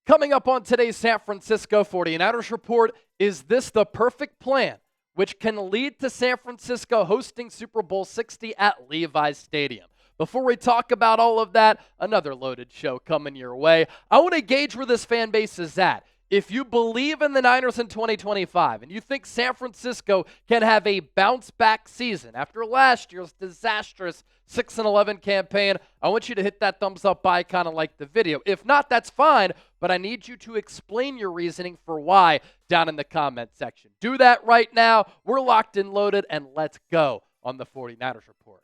Coming up on today's San Francisco 49ers report, is this the perfect plan, which can lead to San Francisco hosting Super Bowl 60 at Levi's Stadium? Before we talk about all of that, another loaded show coming your way. I want to gauge where this fan base is at. If you believe in the Niners in 2025 and you think San Francisco can have a bounce-back season after last year's disastrous 6-11 campaign, I want you to hit that thumbs up icon and like the video. If not, that's fine, but I need you to explain your reasoning for why down in the comment section. Do that right now. We're locked and loaded, and let's go on the 49ers report.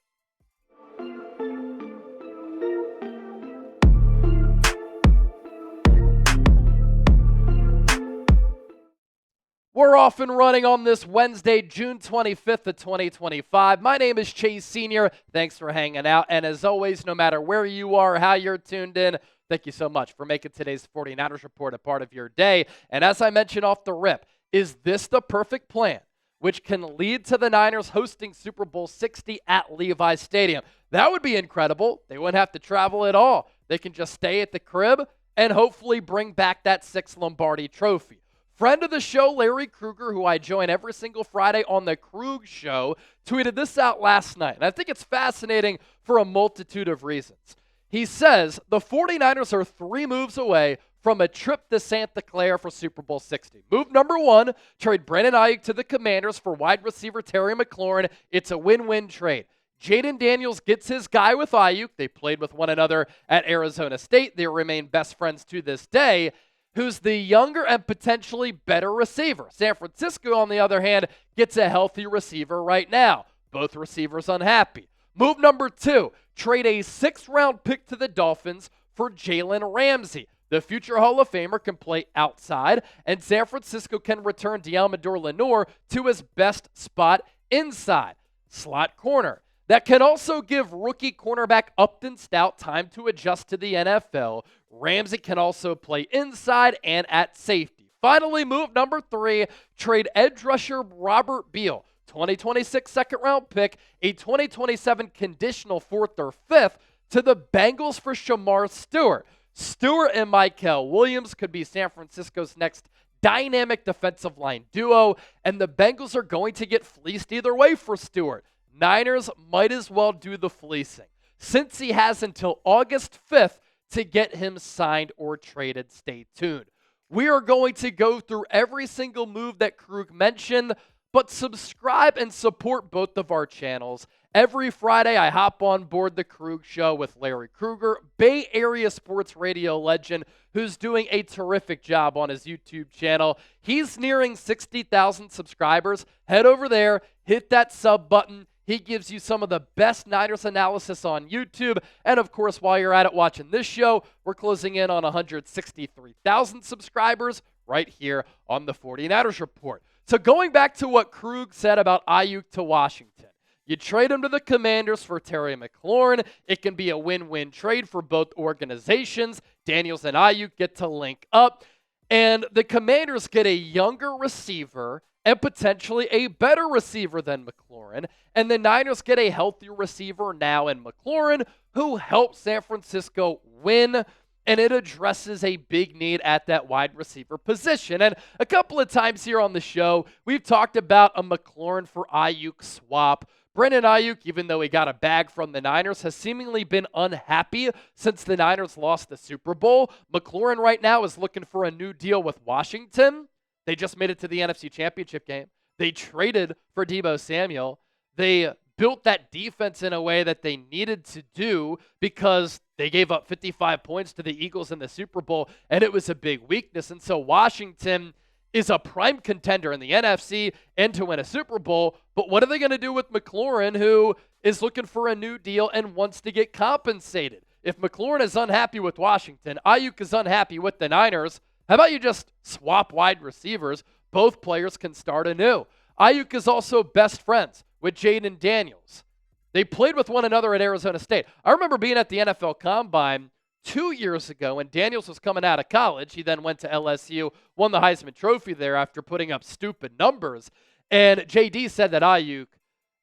We're off and running on this Wednesday, June 25th of 2025. My name is Chase Sr. Thanks for hanging out. And as always, no matter where you are, how you're tuned in, thank you so much for making today's 49ers report a part of your day. And as I mentioned off the rip, is this the perfect plan, which can lead to the Niners hosting Super Bowl 60 at Levi's Stadium? That would be incredible. They wouldn't have to travel at all. They can just stay at the crib and hopefully bring back that 6th Lombardi trophy. Friend of the show, Larry Krueger, who I join every single Friday on the Krueg Show, tweeted this out last night. And I think it's fascinating for a multitude of reasons. He says, the 49ers are 3 moves away from a trip to Santa Clara for Super Bowl 60. Move number 1, trade Brandon Aiyuk to the Commanders for wide receiver Terry McLaurin. It's a win-win trade. Jaden Daniels gets his guy with Aiyuk. They played with one another at Arizona State. They remain best friends to this day. Who's the younger and potentially better receiver. San Francisco, on the other hand, gets a healthy receiver right now. Both receivers unhappy. Move number 2, trade a 6th-round pick to the Dolphins for Jalen Ramsey. The future Hall of Famer can play outside, and San Francisco can return Deommodore Lenoir to his best spot inside, slot corner. That can also give rookie cornerback Upton Stout time to adjust to the NFL. Ramsey can also play inside and at safety. Finally, move number 3, trade edge rusher Robert Beal, 2026 second-round pick, a 2027 conditional 4th or 5th, to the Bengals for Shemar Stewart. Stewart and Michael Williams could be San Francisco's next dynamic defensive line duo, and the Bengals are going to get fleeced either way for Stewart. Niners might as well do the fleecing, since he has until August 5th to get him signed or traded. Stay tuned. We are going to go through every single move that Krueg mentioned, but subscribe and support both of our channels. Every Friday, I hop on board the Krueg Show with Larry Krueger, Bay Area sports radio legend, who's doing a terrific job on his YouTube channel. He's nearing 60,000 subscribers. Head over there, hit that sub button. He gives you some of the best Niners analysis on YouTube. And, of course, while you're at it watching this show, we're closing in on 163,000 subscribers right here on the 49ers Report. So going back to what Krueg said about Aiyuk to Washington, you trade him to the Commanders for Terry McLaurin. It can be a win-win trade for both organizations. Daniels and Aiyuk get to link up. And the Commanders get a younger receiver and potentially a better receiver than McLaurin. And the Niners get a healthier receiver now in McLaurin, who helps San Francisco win, and it addresses a big need at that wide receiver position. And a couple of times here on the show, we've talked about a McLaurin for Aiyuk swap. Brandon Aiyuk, even though he got a bag from the Niners, has seemingly been unhappy since the Niners lost the Super Bowl. McLaurin right now is looking for a new deal with Washington. They just made it to the NFC Championship game. They traded for Deebo Samuel. They built that defense in a way that they needed to do because they gave up 55 points to the Eagles in the Super Bowl, and it was a big weakness. And so Washington is a prime contender in the NFC and to win a Super Bowl. But what are they going to do with McLaurin, who is looking for a new deal and wants to get compensated? If McLaurin is unhappy with Washington, Aiyuk is unhappy with the Niners, how about you just swap wide receivers? Both players can start anew. Aiyuk is also best friends with Jaden Daniels. They played with one another at Arizona State. I remember being at the NFL Combine 2 years ago when Daniels was coming out of college. He then went to LSU, won the Heisman Trophy there after putting up stupid numbers. And JD said that Aiyuk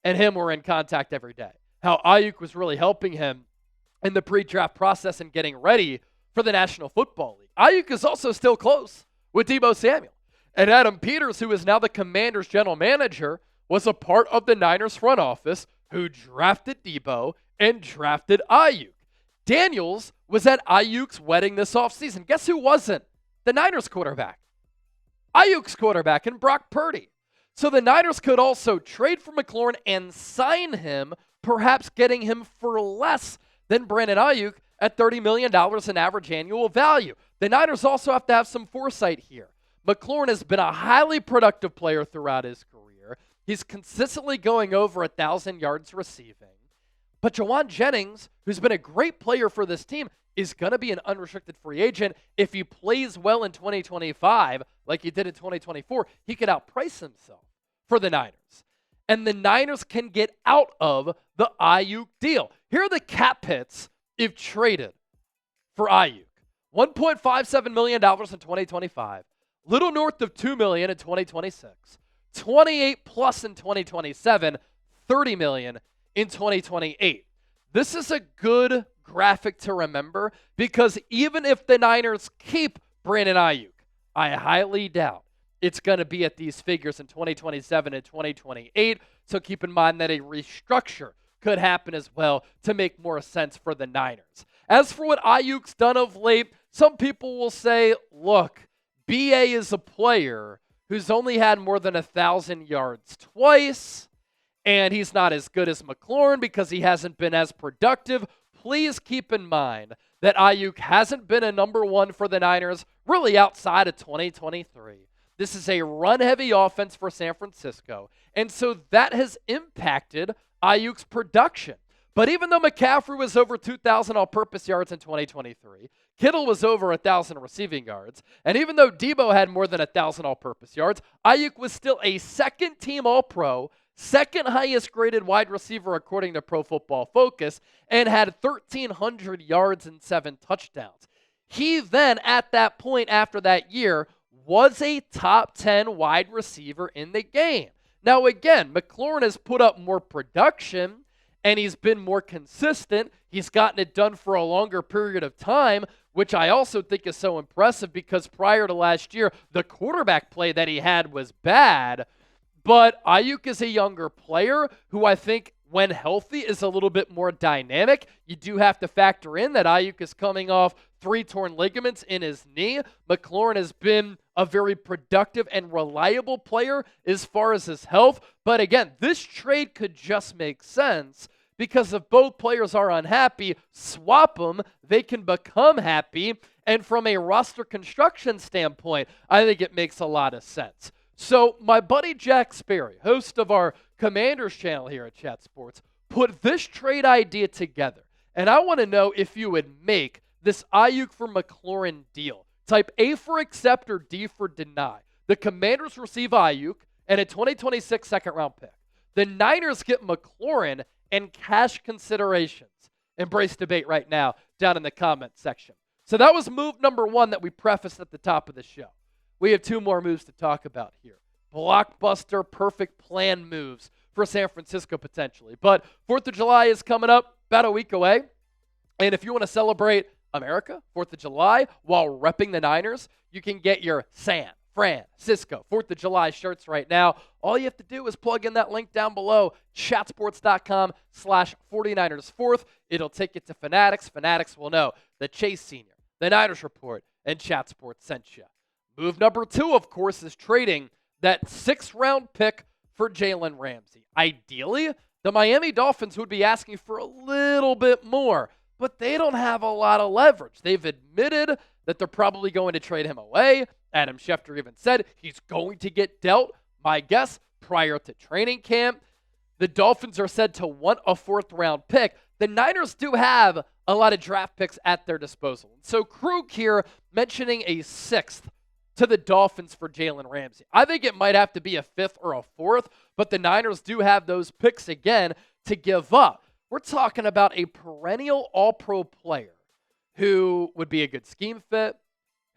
and him were in contact every day. How Aiyuk was really helping him in the pre-draft process and getting ready for the National Football League. Aiyuk is also still close with Deebo Samuel. And Adam Peters, who is now the Commanders' general manager, was a part of the Niners front office who drafted Deebo and drafted Aiyuk. Daniels was at Aiyuk's wedding this offseason. Guess who wasn't? The Niners quarterback. Aiyuk's quarterback and Brock Purdy. So the Niners could also trade for McLaurin and sign him, perhaps getting him for less than Brandon Aiyuk at $30 million in average annual value. The Niners also have to have some foresight here. McLaurin has been a highly productive player throughout his career. He's consistently going over 1,000 yards receiving. But Jauan Jennings, who's been a great player for this team, is going to be an unrestricted free agent. If he plays well in 2025, like he did in 2024, he could outprice himself for the Niners. And the Niners can get out of the Aiyuk deal. Here are the cap hits if traded for Aiyuk. $1.57 million in 2025. Little north of $2 million in 2026. 28 plus in 2027. 30 million in 2028. This is a good graphic to remember because even if the Niners keep Brandon Aiyuk, I highly doubt it's going to be at these figures in 2027 and 2028. So keep in mind that a restructure could happen as well to make more sense for the Niners. As for what Aiyuk's done of late, some people will say, look, BA is a player who's only had more than 1,000 yards twice, and he's not as good as McLaurin because he hasn't been as productive. Please keep in mind that Aiyuk hasn't been a number one for the Niners really outside of 2023. This is a run-heavy offense for San Francisco, and so that has impacted Aiyuk's production. But even though McCaffrey was over 2,000 all-purpose yards in 2023, Kittle was over 1,000 receiving yards, and even though Deebo had more than 1,000 all-purpose yards, Aiyuk was still a second-team All-Pro, second highest graded wide receiver according to Pro Football Focus, and had 1,300 yards and 7 touchdowns. He then, at that point after that year, was a top 10 wide receiver in the game. Now again, McLaurin has put up more production, and he's been more consistent. He's gotten it done for a longer period of time, which I also think is so impressive because prior to last year, the quarterback play that he had was bad. But Aiyuk is a younger player who I think, when healthy, is a little bit more dynamic. You do have to factor in that Aiyuk is coming off 3 torn ligaments in his knee. McLaurin has been a very productive and reliable player as far as his health. But again, this trade could just make sense because if both players are unhappy, swap them, they can become happy. And from a roster construction standpoint, I think it makes a lot of sense. So my buddy Jack Sperry, host of our Commanders channel here at Chat Sports, put this trade idea together. And I want to know if you would make this Aiyuk for McLaurin deal. Type A for accept or D for deny. The Commanders receive Aiyuk and a 2026 second-round pick. The Niners get McLaurin and cash considerations. Embrace debate right now down in the comment section. So that was move number 1 that we prefaced at the top of the show. We have 2 more moves to talk about here. Blockbuster, perfect plan moves for San Francisco potentially. But 4th of July is coming up about a week away. And if you want to celebrate America, 4th of July, while repping the Niners, you can get your San Francisco 4th of July shirts right now. All you have to do is plug in that link down below, chatsports.com/49ers4th. It'll take you to Fanatics. Fanatics will know that Chase Sr., the Niners Report, and Chat Sports sent you. Move number 2, of course, is trading that 6th-round pick for Jalen Ramsey. Ideally, the Miami Dolphins would be asking for a little bit more, but they don't have a lot of leverage. They've admitted that they're probably going to trade him away. Adam Schefter even said he's going to get dealt, my guess, prior to training camp. The Dolphins are said to want a 4th-round pick. The Niners do have a lot of draft picks at their disposal. So Krueg here mentioning a 6th to the Dolphins for Jalen Ramsey. I think it might have to be a 5th or a 4th, but the Niners do have those picks again to give up. We're talking about a perennial all-pro player who would be a good scheme fit,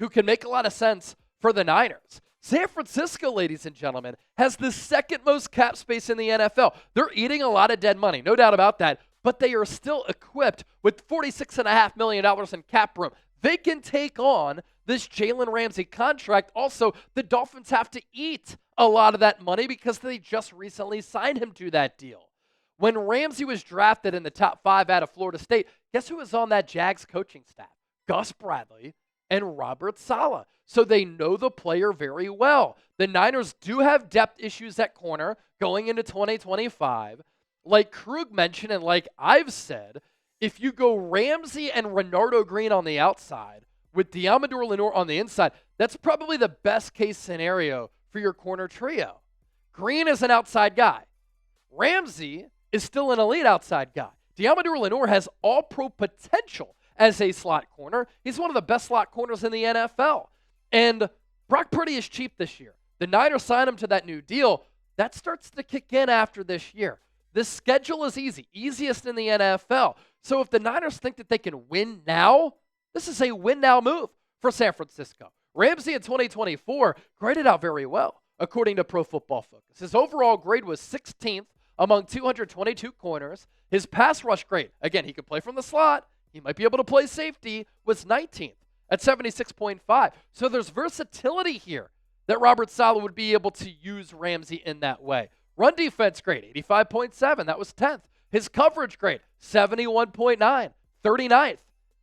who can make a lot of sense for the Niners. San Francisco, ladies and gentlemen, has the 2nd most cap space in the NFL. They're eating a lot of dead money, no doubt about that, but they are still equipped with $46.5 million in cap room. They can take on this Jalen Ramsey contract. Also, the Dolphins have to eat a lot of that money because they just recently signed him to that deal. When Ramsey was drafted in the top 5 out of Florida State, guess who was on that Jags coaching staff? Gus Bradley and Robert Saleh. So they know the player very well. The Niners do have depth issues at corner going into 2025. Like Krueg mentioned and like I've said, if you go Ramsey and Renardo Green on the outside with Deommodore Lenoir on the inside, that's probably the best case scenario for your corner trio. Green is an outside guy. Ramsey is still an elite outside guy. Deommodore Lenoir has all-pro potential as a slot corner. He's one of the best slot corners in the NFL. And Brock Purdy is cheap this year. The Niners signed him to that new deal. That starts to kick in after this year. This schedule is easy, easiest in the NFL. So if the Niners think that they can win now, this is a win-now move for San Francisco. Ramsey in 2024 graded out very well, according to Pro Football Focus. His overall grade was 16th among 222 corners. His pass rush grade, again, he could play from the slot, he might be able to play safety, was 19th at 76.5. So there's versatility here that Robert Saleh would be able to use Ramsey in that way. Run defense grade, 85.7. That was 10th. His coverage grade, 71.9, 39th.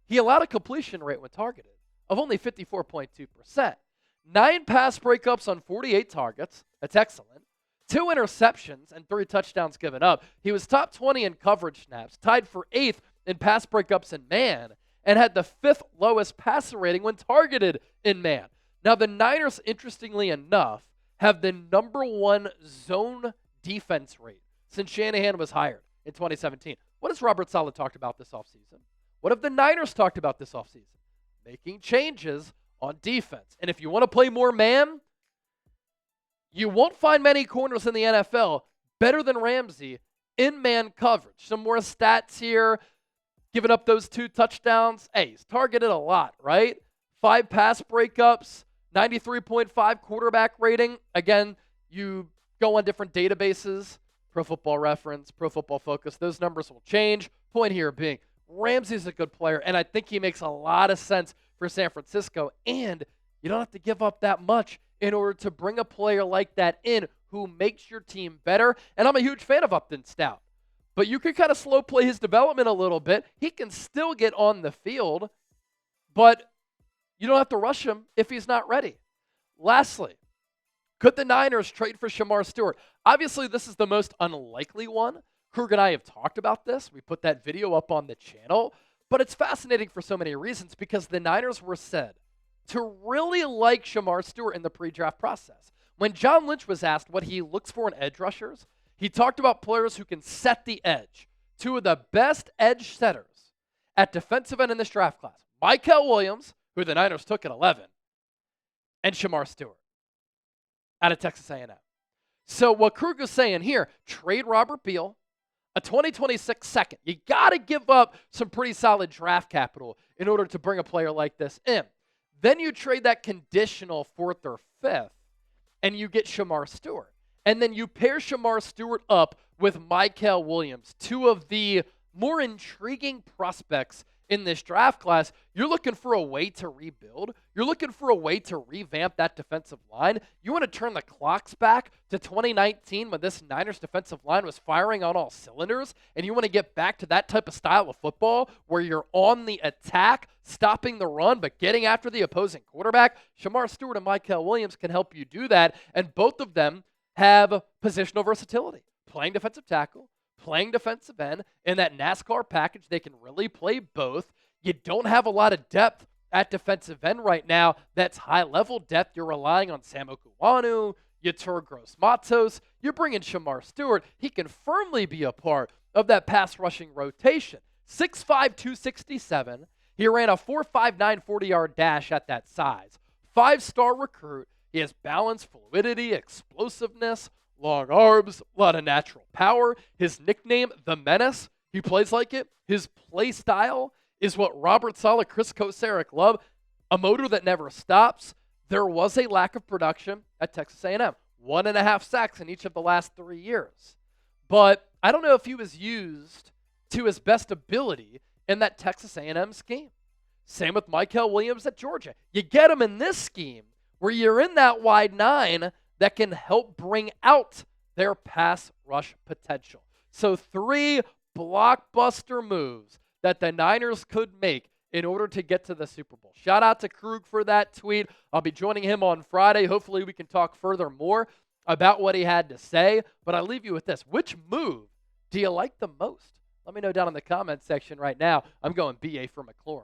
He allowed a completion rate when targeted of only 54.2%. 9 pass breakups on 48 targets. That's excellent. 2 interceptions and 3 touchdowns given up. He was top 20 in coverage snaps, tied for 8th in pass breakups in man, and had the 5th lowest passer rating when targeted in man. Now, the Niners, interestingly enough, have the number 1 zone defense rate since Shanahan was hired in 2017. What has Robert Saleh talked about this offseason? What have the Niners talked about this offseason? Making changes on defense. And if you want to play more man, you won't find many corners in the NFL better than Ramsey in man coverage. Some more stats here. Giving up those 2 touchdowns. Hey, he's targeted a lot, right? 5 pass breakups, 93.5 quarterback rating. Again, you go on different databases, Pro Football Reference, Pro Football Focus. Those numbers will change. Point here being, Ramsey's a good player, and I think he makes a lot of sense for San Francisco. And you don't have to give up that much in order to bring a player like that in who makes your team better. And I'm a huge fan of Upton Stout. But you can kind of slow play his development a little bit. He can still get on the field, but you don't have to rush him if he's not ready. Lastly, could the Niners trade for Shemar Stewart? Obviously, this is the most unlikely one. Krueg and I have talked about this. We put that video up on the channel. But it's fascinating for so many reasons because the Niners were said to really like Shemar Stewart in the pre-draft process. When John Lynch was asked what he looks for in edge rushers, he talked about players who can set the edge. 2 of the best edge setters at defensive end in this draft class, Mykel Williams, who the Niners took at 11, and Shemar Stewart out of Texas A&M. So what Krueg is saying here, trade Robert Beal, a 2026 second. You got to give up some pretty solid draft capital in order to bring a player like this in. Then you trade that conditional 4th or 5th, and you get Shemar Stewart. And then you pair Shemar Stewart up with Mykel Williams, 2 of the more intriguing prospects in this draft class. You're looking for a way to rebuild. You're looking for a way to revamp that defensive line. You want to turn the clocks back to 2019 when this Niners defensive line was firing on all cylinders, and you want to get back to that type of style of football where you're on the attack, stopping the run, but getting after the opposing quarterback. Shemar Stewart and Mykel Williams can help you do that, and both of them have positional versatility, playing defensive tackle, playing defensive end. In that NASCAR package, they can really play both. You don't have a lot of depth at defensive end right now. That's high-level depth. You're relying on Sam Okuwanu, Yetur Gross-Matos. You're bringing Shemar Stewart. He can firmly be a part of that pass-rushing rotation. 6'5", 267. He ran a 4.59 40-yard dash at that size. 5-star recruit. He has balance, fluidity, explosiveness, long arms, a lot of natural power. His nickname, The Menace, he plays like it. His play style is what Robert Saleh, Chris Kocurek love, a motor that never stops. There was a lack of production at Texas A&M, 1.5 sacks in each of the last 3 years. But I don't know if he was used to his best ability in that Texas A&M scheme. Same with Mykel Williams at Georgia. You get him in this scheme where you're in that wide 9 that can help bring out their pass rush potential. So 3 blockbuster moves that the Niners could make in order to get to the Super Bowl. Shout out to Krueg for that tweet. I'll be joining him on Friday. Hopefully we can talk further more about what he had to say. But I leave you with this. Which move do you like the most? Let me know down in the comment section right now. I'm going BA for McLaurin.